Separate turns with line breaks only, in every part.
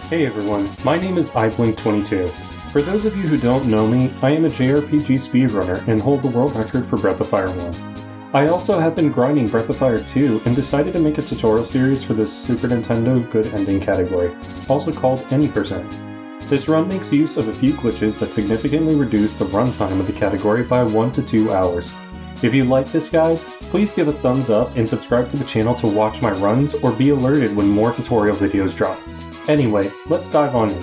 Hey everyone, my name is iBlink22. For those of you who don't know me, I am a JRPG speedrunner and hold the world record for Breath of Fire 1. I also have been grinding Breath of Fire 2 and decided to make a tutorial series for this Super Nintendo Good Ending category, also called Any%. This run makes use of a few glitches that significantly reduce the runtime of the category by 1 to 2 hours. If you like this guide, please give a thumbs up and subscribe to the channel to watch my runs or be alerted when more tutorial videos drop. Anyway, let's dive on in.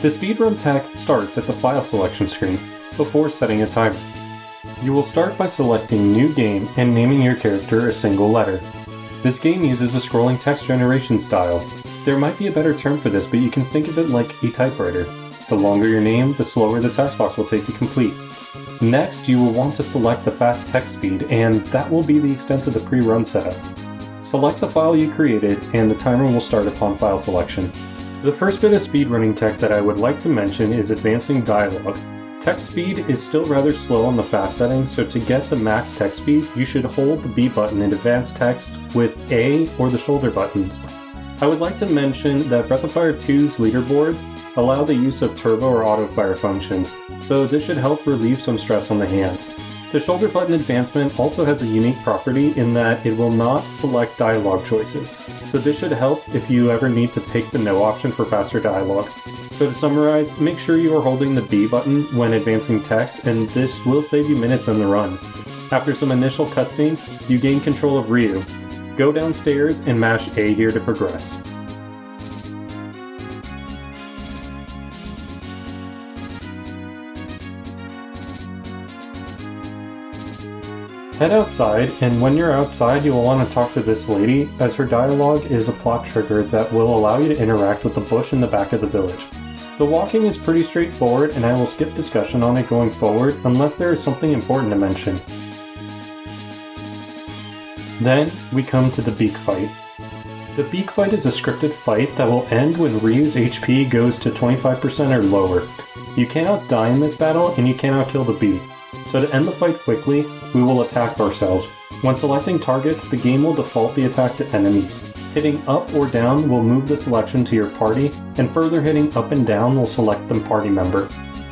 The speedrun text starts at the file selection screen before setting a timer. You will start by selecting New Game and naming your character a single letter. This game uses a scrolling text generation style. There might be a better term for this, but you can think of it like a typewriter. The longer your name, the slower the text box will take to complete. Next, you will want to select the fast text speed, and that will be the extent of the pre-run setup. Select the file you created, and the timer will start upon file selection. The first bit of speedrunning tech that I would like to mention is advancing dialogue. Text speed is still rather slow on the fast setting, so to get the max text speed, you should hold the B button in advanced text with A or the shoulder buttons. I would like to mention that Breath of Fire 2's leaderboards allow the use of turbo or auto fire functions, so this should help relieve some stress on the hands. The shoulder button advancement also has a unique property in that it will not select dialogue choices, so this should help if you ever need to pick the no option for faster dialogue. So to summarize, make sure you are holding the B button when advancing text, and this will save you minutes on the run. After some initial cutscene, you gain control of Ryu. Go downstairs and mash A here to progress. Head outside, and when you're outside you will want to talk to this lady, as her dialogue is a plot trigger that will allow you to interact with the bush in the back of the village. The walking is pretty straightforward, and I will skip discussion on it going forward unless there is something important to mention. Then, we come to the Beak Fight. The Beak Fight is a scripted fight that will end when Ryu's HP goes to 25% or lower. You cannot die in this battle, and you cannot kill the bee. So to end the fight quickly, we will attack ourselves. When selecting targets, the game will default the attack to enemies. Hitting up or down will move the selection to your party, and further hitting up and down will select the party member.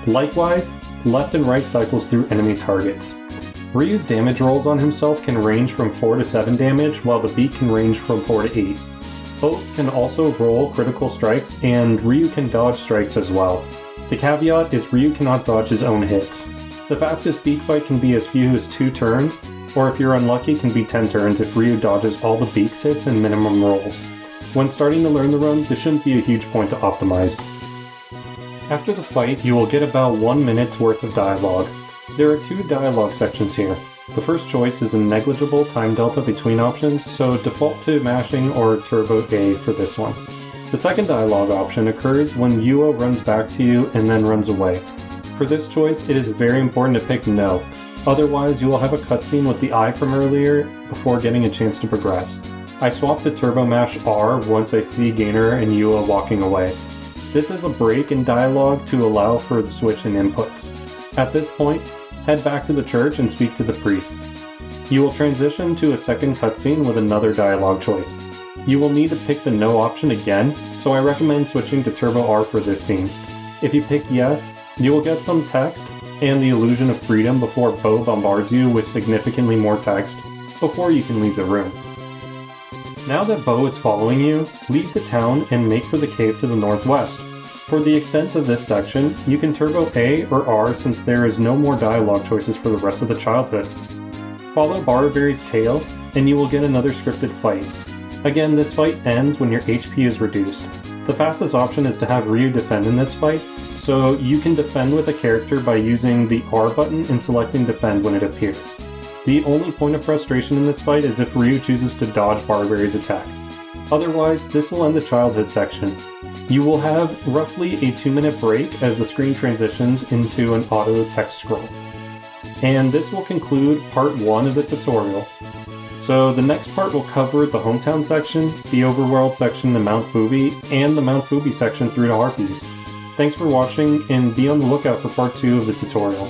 Likewise, left and right cycles through enemy targets. Ryu's damage rolls on himself can range from 4 to 7 damage, while the beak can range from 4 to 8. Both can also roll critical strikes, and Ryu can dodge strikes as well. The caveat is Ryu cannot dodge his own hits. The fastest beak fight can be as few as 2 turns, or if you're unlucky can be 10 turns if Ryu dodges all the beak's hits and minimum rolls. When starting to learn the run, this shouldn't be a huge point to optimize. After the fight, you will get about 1 minute's worth of dialogue. There are 2 dialogue sections here. The first choice is a negligible time delta between options, so default to mashing or turbo A for this one. The second dialogue option occurs when Yua runs back to you and then runs away. For this choice, it is very important to pick no, otherwise you will have a cutscene with the eye from earlier before getting a chance to progress. I swapped to turbo mash R once I see Gainer and Yua walking away. This is a break in dialogue to allow for the switch in inputs. At this point, head back to the church and speak to the priest. You will transition to a second cutscene with another dialogue choice. You will need to pick the no option again, so I recommend switching to turbo R for this scene. If you pick yes, you will get some text and the illusion of freedom before Bo bombards you with significantly more text before you can leave the room. Now that Bo is following you, leave the town and make for the cave to the northwest. For the extent of this section, you can turbo A or R since there is no more dialogue choices for the rest of the childhood. Follow Barberry's tail and you will get another scripted fight. Again, this fight ends when your HP is reduced. The fastest option is to have Ryu defend in this fight, so you can defend with a character by using the R button and selecting defend when it appears. The only point of frustration in this fight is if Ryu chooses to dodge Barberry's attack. Otherwise, this will end the childhood section. You will have roughly a 2-minute break as the screen transitions into an auto text scroll. And this will conclude part 1 of the tutorial. So the next part will cover the hometown section, the overworld section to Mount Fubi, and the Mount Fubi section through to Harpies. Thanks for watching, and be on the lookout for part 2 of the tutorial.